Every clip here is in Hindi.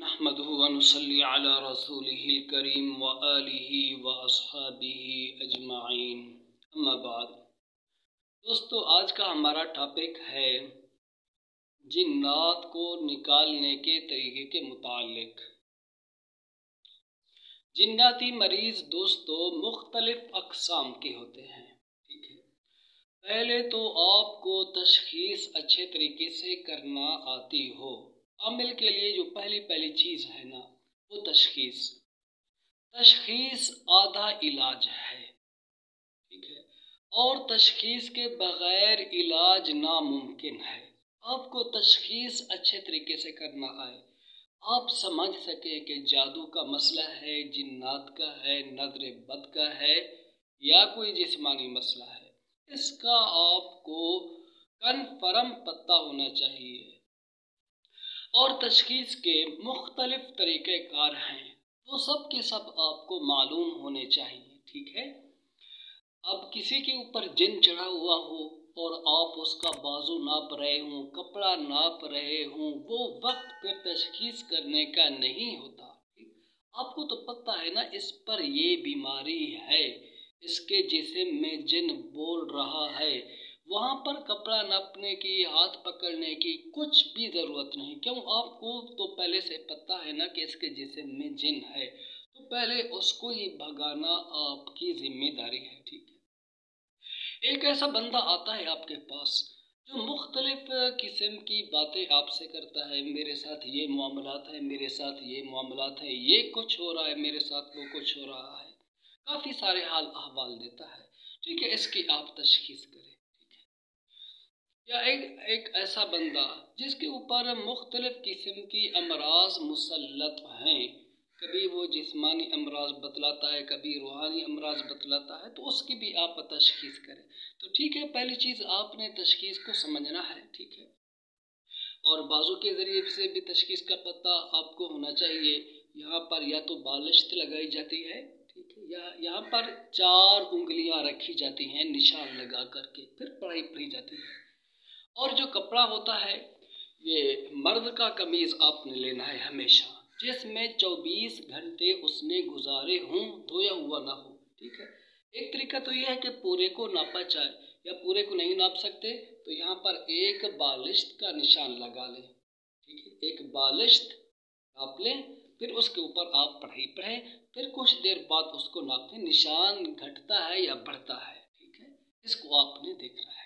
नहमदुहु व नुसल्ली अला रसूलिहिल करीम व आलिहि व अस्हाबिहि अजमाइन, अम्मा बाद। दोस्तों, आज का हमारा टॉपिक है जिन्नात को निकालने के तरीके के मुतालिक। जिन्नाती मरीज़ दोस्तों मुख्तलिफ अक़साम के होते हैं, ठीक है। पहले तो आपको तशख़ीस अच्छे तरीके से करना आती हो। आमिल के लिए जो पहली चीज़ है ना, वो तशख़ीस। तशख़ीस आधा इलाज है, ठीक है, और तशख़ीस के बग़ैर इलाज नामुमकिन है। आपको तशख़ीस अच्छे तरीके से करना आए, आप समझ सकें कि जादू का मसला है, जिन्नात का है, नज़र बद का है या कोई जिस्मानी मसला है, इसका आपको कन्फर्म पता होना चाहिए। और तशख़ीस के मुख्तलिफ तरीक़ेकार हैं, वो सब के सब आपको मालूम होने चाहिए, ठीक है। अब किसी के ऊपर जिन चढ़ा हुआ हो और आप उसका बाजू नाप रहे हों, कपड़ा नाप रहे हों, वो वक्त फिर तशख़ीस करने का नहीं होता। आपको तो पता है ना इस पर ये बीमारी है, इसके जिस्म में जिन बोल रहा है, वहाँ पर कपड़ा नापने की, हाथ पकड़ने की कुछ भी ज़रूरत नहीं। क्यों? आपको तो पहले से पता है ना कि इसके जिस्म में जिन है, तो पहले उसको ही भगाना आपकी जिम्मेदारी है, ठीक है। एक ऐसा बंदा आता है आपके पास जो मुख्तलिफ किस्म की बातें आपसे करता है, मेरे साथ ये मामलात है, मेरे साथ ये मामलात है, ये कुछ हो रहा है, मेरे साथ वो कुछ हो रहा है, काफ़ी सारे हाल अहवाल देता है, ठीक है। इसकी आप तशख़ीस करें, या एक ऐसा बंदा जिसके ऊपर मुख्तलिफ किस्म की अमराज मुसल्लत हैं, कभी वो जिस्मानी अमराज बतलाता है, कभी रूहानी अमराज बतलाता है, तो उसकी भी आप तशख़ीस करें। तो ठीक है, पहली चीज़ आपने तशख़ीस को समझना है, ठीक है, और बाजू के ज़रिए से भी तशख़ीस का पता आपको होना चाहिए। यहाँ पर या तो बालिश्त लगाई जाती है, ठीक है, या यहाँ पर 4 उंगलियाँ रखी जाती हैं निशान लगा करके, फिर पढ़ाई पढ़ी जाती है। और जो कपड़ा होता है, ये मर्द का कमीज़ आपने लेना है हमेशा, जिसमें 24 घंटे उसने गुजारे हों, धोया हुआ ना हो, ठीक है। एक तरीका तो ये है कि पूरे को नापा जाए, या पूरे को नहीं नाप सकते तो यहाँ पर एक बालिश्त का निशान लगा लें, ठीक है। एक बालिश्त नाप लें, फिर उसके ऊपर आप पढ़ाई पढ़ें, फिर कुछ देर बाद उसको नापें, निशान घटता है या बढ़ता है, ठीक है, इसको आपने देखना है।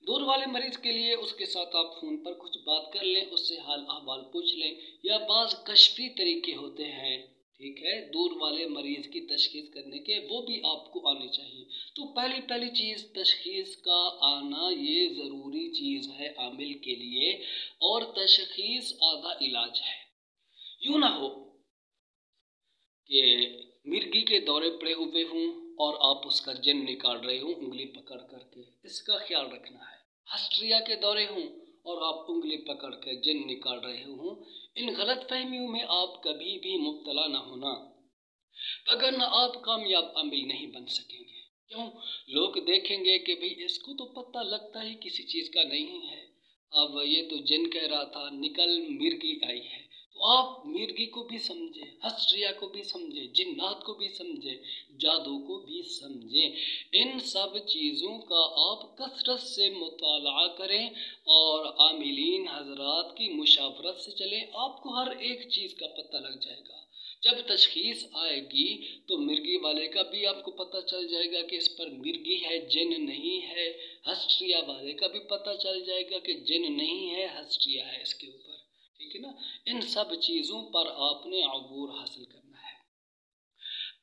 दूर वाले मरीज़ के लिए उसके साथ आप फ़ोन पर कुछ बात कर लें, उससे हाल अहवाल पूछ लें, या बाज़ कश्फी तरीके होते हैं, ठीक है, दूर वाले मरीज़ की तशख़ीस करने के, वो भी आपको आने चाहिए। तो पहली चीज़ तशख़ीस का आना ये ज़रूरी चीज़ है आमिल के लिए, और तशख़ीस आधा इलाज है। यूँ ना हो कि मिर्गी के दौरे पड़े हुए हों और आप उसका जिन निकाल रहे हों उंगली पकड़ करके, इसका ख्याल रखना है। हस्ट्रिया के दौरे हों और आप उंगली पकड़ के जिन निकाल रहे हों, इन गलत फहमियों में आप कभी भी मुब्तला न होना, अगर न आप कामयाब आमिल नहीं बन सकेंगे। क्यों? लोग देखेंगे कि भाई इसको तो पता लगता ही किसी चीज़ का नहीं है, अब ये तो जिन कह रहा था, निकल मिर्गी आई है। तो आप मिर्गी को भी समझे, हस्ट्रिया को भी समझे, जिन्नात को भी समझे, जादू को भी समझे। इन सब चीज़ों का आप कसरत से मुताला करें और आमिलीन हजरात की मुशावरत से चलें, आपको हर एक चीज़ का पता लग जाएगा। जब तशख़ीस आएगी तो मिर्गी वाले का भी आपको पता चल जाएगा कि इस पर मिर्गी है, जिन नहीं है। हस्ट्रिया वाले का भी पता चल जाएगा कि जिन नहीं है, हस्ट्रिया है इसके ऊपर, ठीक है ना। इन सब चीज़ों पर आपने अबूर हासिल करना है।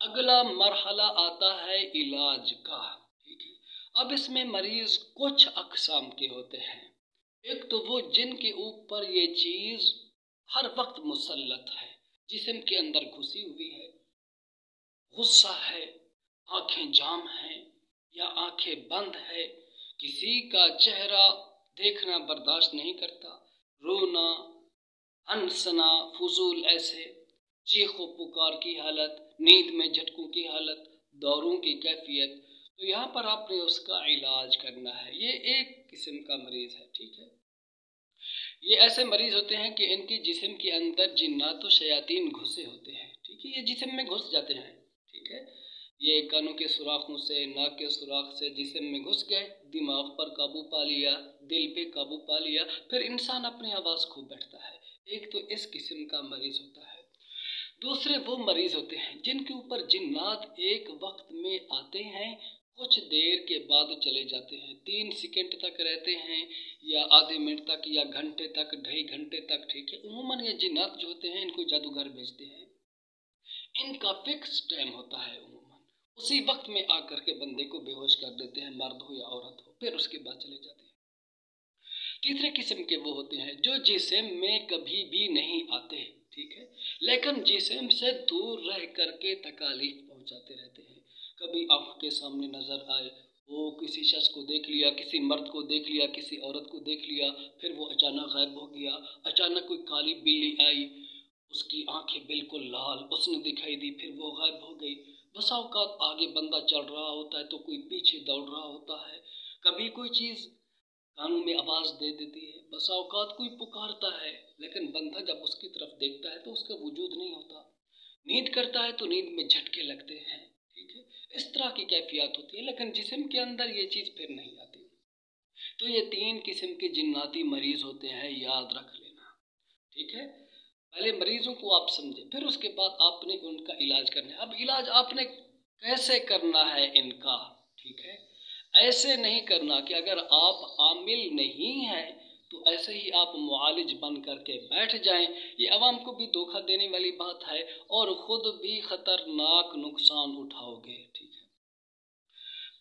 अगला मरहला आता है इलाज का, ठीक है। अब इसमें मरीज़ कुछ अक़साम के होते हैं। एक तो वो जिनके ऊपर ये चीज़ हर वक्त मुसल्लत है, जिस्म के अंदर घुसी हुई है, गुस्सा है, आंखें जाम हैं या आंखें बंद है, किसी का चेहरा देखना बर्दाश्त नहीं करता, रोना, हंसना, फजूल ऐसे, चीखो पुकार की हालत, नींद में झटकों की हालत, दौरों की कैफियत, तो यहाँ पर आपने उसका इलाज करना है। ये एक किस्म का मरीज़ है, ठीक है। ये ऐसे मरीज होते हैं कि इनके जिस्म के अंदर जिन्नात व शयातीन घुसे होते हैं, ठीक है। ये जिस्म में घुस जाते हैं, ठीक है। ये कानों के सुराखों से, नाक के सुराख से जिस्म में घुस गए, दिमाग पर काबू पा लिया, दिल पे काबू पा लिया, फिर इंसान अपनी आवाज़ खो बैठता है। एक तो इस किस्म का मरीज होता है। दूसरे वो मरीज होते हैं जिनके ऊपर जिन्नात एक वक्त में आते हैं, कुछ देर के बाद चले जाते हैं, 3 सेकंड तक रहते हैं या आधे मिनट तक या घंटे तक, 2.5 घंटे तक, ठीक है। उमूमन ये जिन्नात जो होते हैं इनको जादूगर भेजते हैं। इनका फिक्स टाइम होता है, उमूमन उसी वक्त में आकर के बंदे को बेहोश कर देते हैं, मर्द हो या औरत हो, फिर उसके बाद चले जाते हैं। तीसरे किस्म के वो होते हैं जो जिस्म में कभी भी नहीं आते, ठीक है, लेकिन जिस्म से दूर रह करके तकालीफ पहुंचाते रहते हैं। कभी आंखों के सामने नजर आए, वो किसी शख्स को देख लिया, किसी मर्द को देख लिया, किसी औरत को देख लिया, फिर वो अचानक गायब हो गया। अचानक कोई काली बिल्ली आई, उसकी आंखें बिल्कुल लाल, उसने दिखाई दी, फिर वो गायब हो गई। बसा औकात आगे बंदा चल रहा होता है तो कोई पीछे दौड़ रहा होता है। कभी कोई चीज़ कानों में आवाज़ दे देती है, बसा औकात कोई पुकारता है, लेकिन बंदा जब उसकी तरफ देखता है तो उसका वजूद नहीं होता। नींद करता है तो नींद में झटके लगते हैं, ठीक है। इस तरह की कैफियत होती है, लेकिन जिस्म के अंदर ये चीज़ फिर नहीं आती। तो ये 3 किस्म के जिन्नाती मरीज होते हैं, याद रख लेना, ठीक है। पहले मरीजों को आप समझे, फिर उसके बाद आपने उनका इलाज करना है। अब इलाज आपने कैसे करना है इनका, ठीक है। ऐसे नहीं करना कि अगर आप आमिल नहीं हैं तो ऐसे ही आप मुआलिज बन करके बैठ जाएं। ये अवाम को भी धोखा देने वाली बात है और ख़ुद भी ख़तरनाक नुकसान उठाओगे, ठीक है।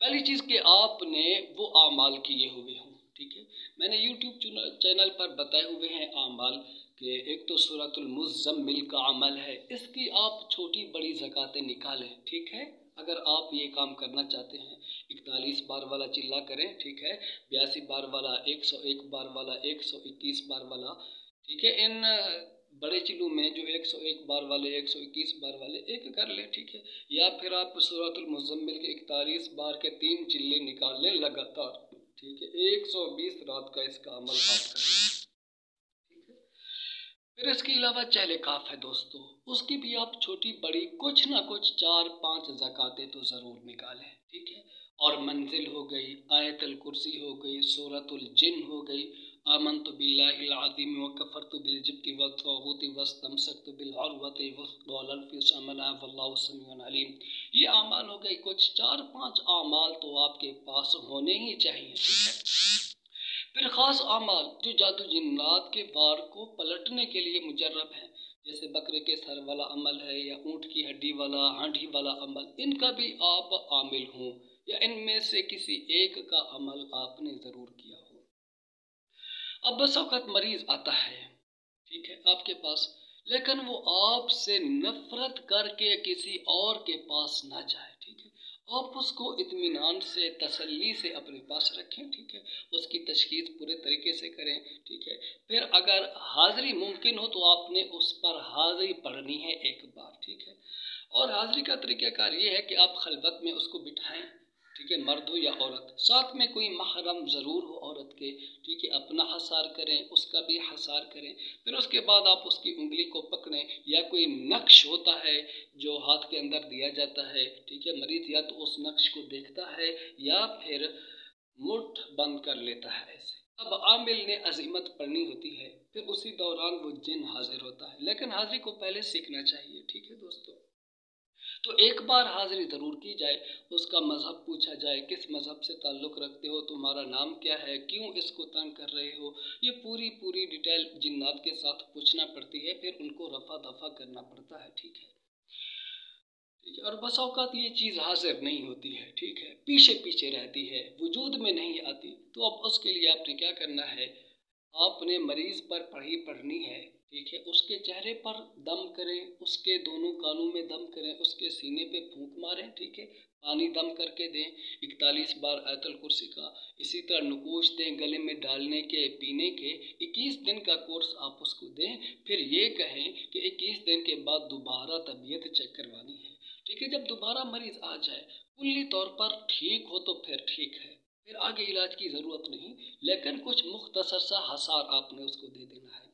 पहली चीज़ कि आपने वो आमाल किए हुए हों, ठीक है। मैंने यूट्यूब चैनल पर बताए हुए हैं आमाल कि एक तो सूरतुल मुज़्ज़म्मिल का अमल है, इसकी आप छोटी बड़ी ज़कातें निकालें, ठीक है। अगर आप ये काम करना चाहते हैं, 41 बार वाला चिल्ला करें, ठीक है, 82 बार वाला, 101 बार वाला, 121 बार वाला, ठीक है। इन बड़े चिल्लों में जो 101 बार वाले, 121 बार वाले एक कर लें, ठीक है। या फिर आप सूरतुल मुज़्ज़म्मिल के 41 बार के 3 चिल्ले निकाल लें लगातार, ठीक है। 120 रात का इसका अमल आप कर लें, ठीक है। फिर इसके अलावा चहले काफ है दोस्तों, उसकी भी आप छोटी बड़ी कुछ ना कुछ 4-5 ज़कातें तो ज़रूर निकालें, ठीक है। और मंजिल हो गई, आयतुल कुर्सी हो गई, सूरतुल जिन हो गई, आमन्तु बिल्लाहिल अज़ीम व कफ़रतु बिल जिब्ति व तग़ूति वस्तमसकतु बिल उर्वतिल वुस्क़ा ला इंफ़िसाम लहा वल्लाहु समीउन अलीम। ये आमाल हो गए, कुछ 4-5 आमाल तो आपके पास होने ही चाहिए, ठीक है। फिर ख़ास आमाल जो जादू जिन्नात के वार को पलटने के लिए मुजर्रब है, जैसे बकरे के सर वाला अमल है या ऊँट की हड्डी वाला, हांडी वाला अमल, इनका भी आप आमिल हों या इनमें से किसी एक का अमल आपने ज़रूर किया हो। अब बस वक़्त मरीज़ आता है, ठीक है, आपके पास, लेकिन वो आपसे नफ़रत करके किसी और के पास ना जाए, ठीक है। आप उसको इत्मीनान से, तसल्ली से अपने पास रखें, ठीक है। उसकी तशख़ीस पूरे तरीके से करें, ठीक है। फिर अगर हाज़िरी मुमकिन हो तो आपने उस पर हाज़िरी पढ़नी है एक बार, ठीक है। और हाज़िरी का तरीक़ाकार ये है कि आप खलवत में उसको बिठाएं, ठीक है, मर्द हो या औरत, साथ में कोई महरम ज़रूर हो औरत के, ठीक है। अपना हसार करें, उसका भी हसार करें। फिर उसके बाद आप उसकी उंगली को पकड़ें, या कोई नक्श होता है जो हाथ के अंदर दिया जाता है, ठीक है। मरीज़ या तो उस नक्श को देखता है या फिर मुठ बंद कर लेता है ऐसे। अब आमिल ने अज़ीमत पढ़नी होती है, फिर उसी दौरान वो जिन हाजिर होता है, लेकिन हाजिरी को पहले सीखना चाहिए, ठीक है दोस्तों। तो एक बार हाज़िरी ज़रूर की जाए, उसका मज़हब पूछा जाए, किस मज़हब से ताल्लुक़ रखते हो, तुम्हारा नाम क्या है, क्यों इसको तंग कर रहे हो, ये पूरी डिटेल जिन्नात के साथ पूछना पड़ती है, फिर उनको रफ़ा दफ़ा करना पड़ता है, ठीक है, ठीक है। और बस औक़ात ये चीज़ हाज़िर नहीं होती है, ठीक है, पीछे रहती है, वजूद में नहीं आती। तो अब उसके लिए आपने क्या करना है, आपने मरीज़ पर पढ़नी है, ठीक है। उसके चेहरे पर दम करें, उसके दोनों कानों में दम करें, उसके सीने पे फूंक मारें, ठीक है। पानी दम करके दें 41 बार आयतुल कुर्सी का। इसी तरह नुकूश दें गले में डालने के, पीने के। 21 दिन का कोर्स आप उसको दें। फिर ये कहें कि 21 दिन के बाद दोबारा तबीयत चेक करवानी है, ठीक है। जब दोबारा मरीज़ आ जाए, कुल्ली तौर पर ठीक हो तो फिर ठीक है, फिर आगे इलाज की ज़रूरत नहीं, लेकिन कुछ मुख्तसर सा हसार आपने उसको दे देना है।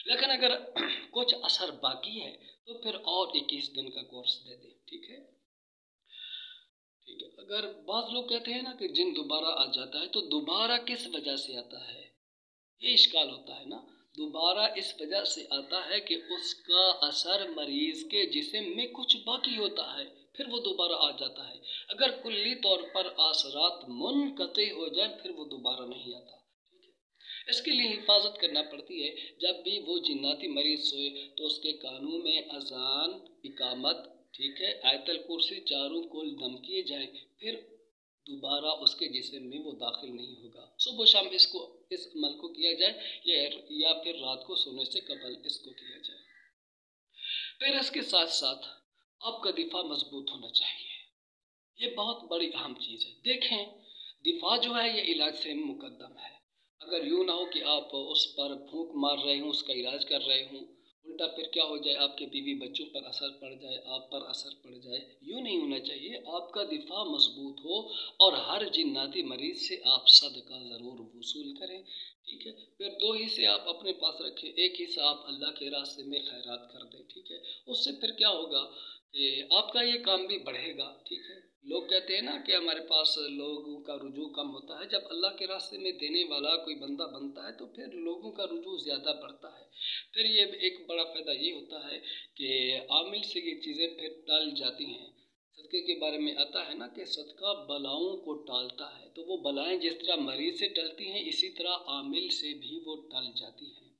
लेकिन अगर कुछ असर बाकी है तो फिर और 21 दिन का कोर्स दे दें, ठीक है। ठीक है, अगर बाज़ लोग कहते हैं ना कि जिन दोबारा आ जाता है, तो दोबारा किस वजह से आता है, ये इश्काल होता है ना। दोबारा इस वजह से आता है कि उसका असर मरीज के जिस्म में कुछ बाकी होता है, फिर वो दोबारा आ जाता है। अगर कुल्ली तौर पर असरात मुनक़ते हो जाए फिर वो दोबारा नहीं आता। ठीक है, इसके लिए हिफाजत करना पड़ती है। जब भी वो जिन्नाती मरीज सोए तो उसके कानों में अजान, इकामत, ठीक है, आयतल कुर्सी चारों कुल दम किए जाए, फिर दोबारा उसके जिस्म में वो दाखिल नहीं होगा। सुबह शाम इसको इस अमल को किया जाए या फिर रात को सोने से कबल इसको किया जाए। फिर इसके साथ साथ आपका दिफा मजबूत होना चाहिए, ये बहुत बड़ी अहम चीज़ है। देखें, दिफा जो है ये इलाज से मुकद्दम है। अगर यूँ ना हो कि आप उस पर फूंक मार रहे हों, उसका इलाज कर रहे हों, उल्टा फिर क्या हो जाए, आपके बीवी बच्चों पर असर पड़ जाए, आप पर असर पड़ जाए, यूँ नहीं होना चाहिए। आपका दिफा मजबूत हो और हर जिन्नाती मरीज से आप सदका ज़रूर वसूल करें, ठीक है। फिर 2 हिस्से आप अपने पास रखें, एक हिस्सा आप अल्लाह के रास्ते में खैरात कर दें, ठीक है। उससे फिर क्या होगा कि आपका ये काम भी बढ़ेगा, ठीक है। लोग कहते हैं ना कि हमारे पास लोगों का रुजू कम होता है। जब अल्लाह के रास्ते में देने वाला कोई बंदा बनता है तो फिर लोगों का रुजू ज़्यादा बढ़ता है। फिर ये एक बड़ा फ़ायदा ये होता है कि आमिल से ये चीज़ें फिर टल जाती हैं। सदक़े के बारे में आता है ना कि सदका बलाओं को टालता है, तो वो बलाएं जिस तरह मरीज़ से टलती हैं, इसी तरह आमिल से भी वो टल जाती हैं।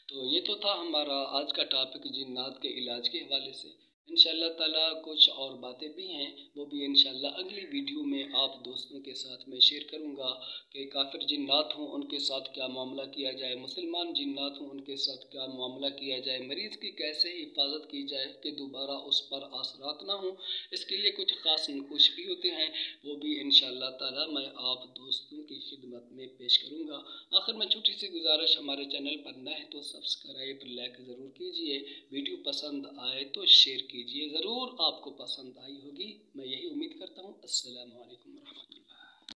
तो ये तो था हमारा आज का टॉपिक जिन्नात के इलाज के हवाले से। इंशाअल्लाह ताला कुछ और बातें भी हैं, वो भी इंशाअल्लाह अगली वीडियो में आप दोस्तों के साथ मैं शेयर करूंगा कि काफिर जिन्नात हों उनके साथ क्या मामला किया जाए, मुसलमान जिन्नात हों उनके साथ क्या मामला किया जाए, मरीज़ की कैसे हिफाजत की जाए कि दोबारा उस पर असरात ना हो। इसके लिए कुछ ख़ास नकुश भी होते हैं, वो भी इंशाअल्लाह ताला मैं आप दोस्तों की खिदमत में पेश करूँगा। आखिर में छोटी सी गुजारिश, हमारे चैनल पर नए हैं तो सब्सक्राइब लाइक ज़रूर कीजिए, वीडियो पसंद आए तो शेयर कीजिए, ज़रूर आपको पसंद आई होगी, मैं यही उम्मीद करता हूँ। अस्सलामु अलैकुम रहमतुल्लाह।